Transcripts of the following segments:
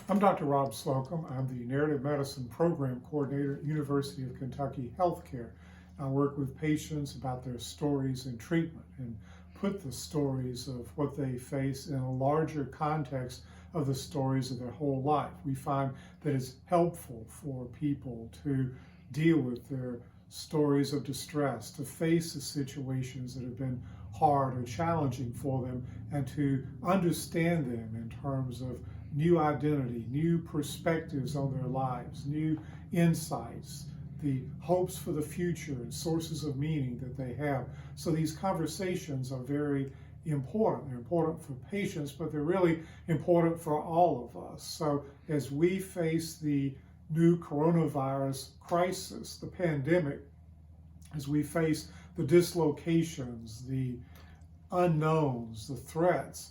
I'm Dr. Rob Slocum. I'm the Narrative Medicine Program Coordinator at University of Kentucky Healthcare. I work with patients about their stories and treatment and put the stories of what they face in a larger context of the stories of their whole life. We find that it's helpful for people to deal with their stories of distress, to face the situations that have been hard or challenging for them, and to understand them in terms of new identity, new perspectives on their lives, new insights, the hopes for the future and sources of meaning that they have. So these conversations are very important. They're important for patients, but they're really important for all of us. So as we face the new coronavirus crisis, the pandemic, as we face the dislocations, the unknowns, the threats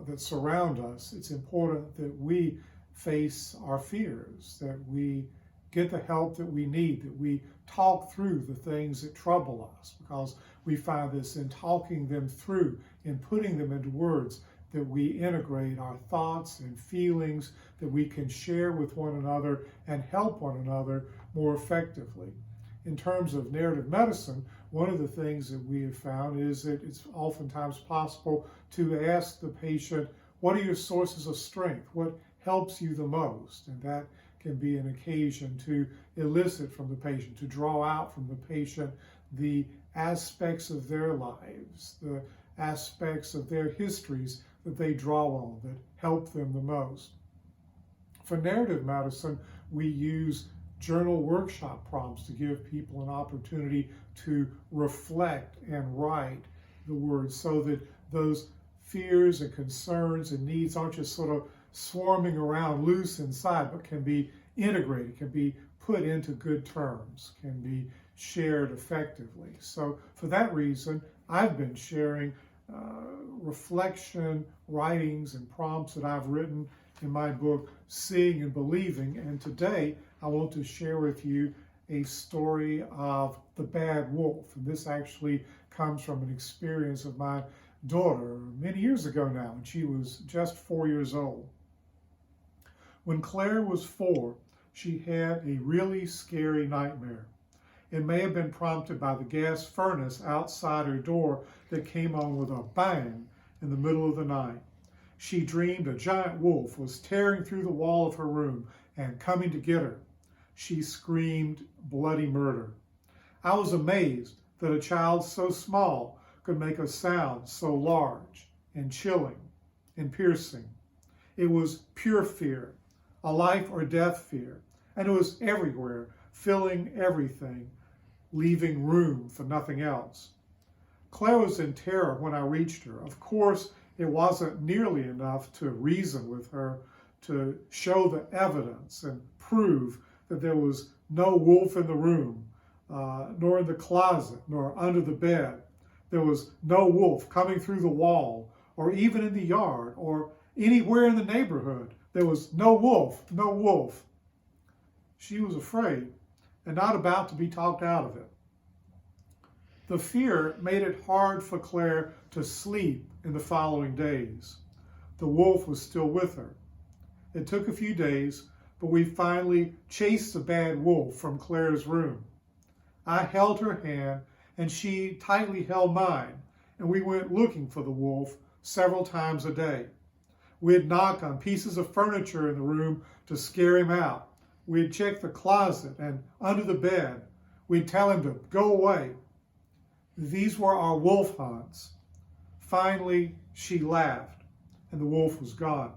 that surround us, it's important that we face our fears, that we get the help that we need, that we talk through the things that trouble us, because we find this in talking them through, in putting them into words, that we integrate our thoughts and feelings, that we can share with one another and help one another more effectively. In terms of narrative medicine, one of the things that we have found is that it's oftentimes possible to ask the patient, what are your sources of strength? What helps you the most? And that can be an occasion to elicit from the patient, to draw out from the patient the aspects of their lives, the aspects of their histories that they draw on, that help them the most. For narrative medicine, we use journal workshop prompts to give people an opportunity to reflect and write the words so that those fears and concerns and needs aren't just sort of swarming around loose inside, but can be integrated, can be put into good terms, can be shared effectively. So for that reason, I've been sharing reflection, writings, and prompts that I've written in my book, Seeing and Believing. And today, I want to share with you a story of the bad wolf. And this actually comes from an experience of my daughter many years ago now, when she was just 4 years old. When Claire was 4, she had a really scary nightmare. It may have been prompted by the gas furnace outside her door that came on with a bang in the middle of the night. She dreamed a giant wolf was tearing through the wall of her room and coming to get her. She screamed bloody murder. I was amazed that a child so small could make a sound so large and chilling and piercing. It was pure fear, a life or death fear, and it was everywhere, filling everything, leaving room for nothing else. Claire was in terror when I reached her. Of course, it wasn't nearly enough to reason with her, to show the evidence and prove that there was no wolf in the room, nor in the closet, nor under the bed. There was no wolf coming through the wall, or even in the yard, or anywhere in the neighborhood. There was no wolf, no wolf. She was afraid and not about to be talked out of it. The fear made it hard for Claire to sleep in the following days. The wolf was still with her. It took a few days, but we finally chased the bad wolf from Claire's room. I held her hand and she tightly held mine, and we went looking for the wolf several times a day. We'd knock on pieces of furniture in the room to scare him out. We'd check the closet and under the bed. We'd tell him to go away. These were our wolf hunts. Finally, she laughed, and the wolf was gone.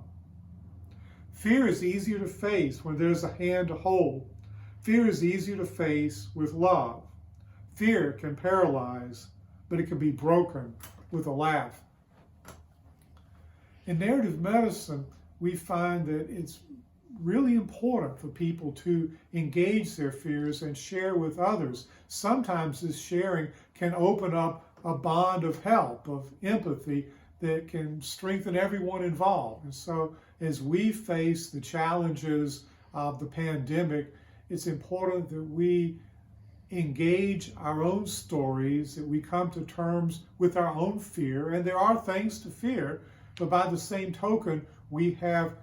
Fear is easier to face when there's a hand to hold. Fear is easier to face with love. Fear can paralyze, but it can be broken with a laugh. In narrative medicine, we find that it's really important for people to engage their fears and share with others. Sometimes this sharing can open up a bond of help, of empathy, that can strengthen everyone involved. And so as we face the challenges of the pandemic, it's important that we engage our own stories, that we come to terms with our own fear. And there are things to fear, but by the same token, we have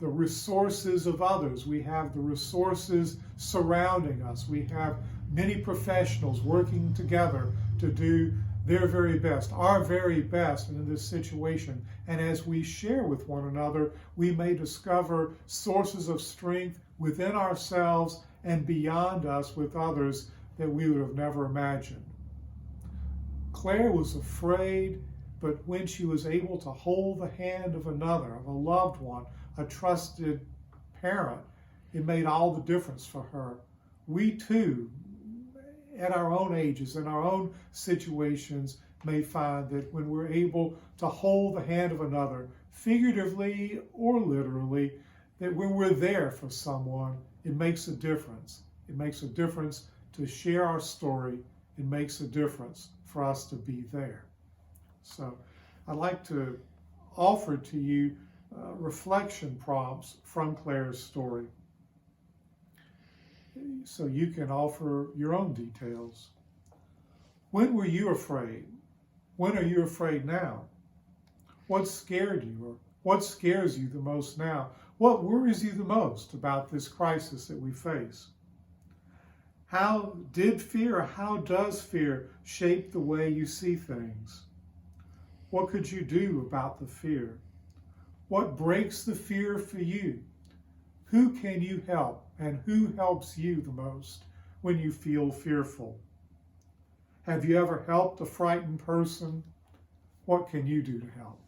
the resources of others. We have the resources surrounding us. We have many professionals working together to do their very best, our very best in this situation. And as we share with one another, we may discover sources of strength within ourselves and beyond us with others that we would have never imagined. Claire was afraid, but when she was able to hold the hand of another, of a loved one, a trusted parent, it made all the difference for her. We too, at our own ages, in our own situations, may find that when we're able to hold the hand of another, figuratively or literally, that when we're there for someone, it makes a difference. It makes a difference to share our story. It makes a difference for us to be there. So I'd like to offer to you reflection prompts from Claire's story, so you can offer your own details. When were you afraid? When are you afraid now? What scared you, or what scares you the most now? What worries you the most about this crisis that we face? How did fear, or how does fear shape the way you see things? What could you do about the fear? What breaks the fear for you? Who can you help, and who helps you the most when you feel fearful? Have you ever helped a frightened person? What can you do to help?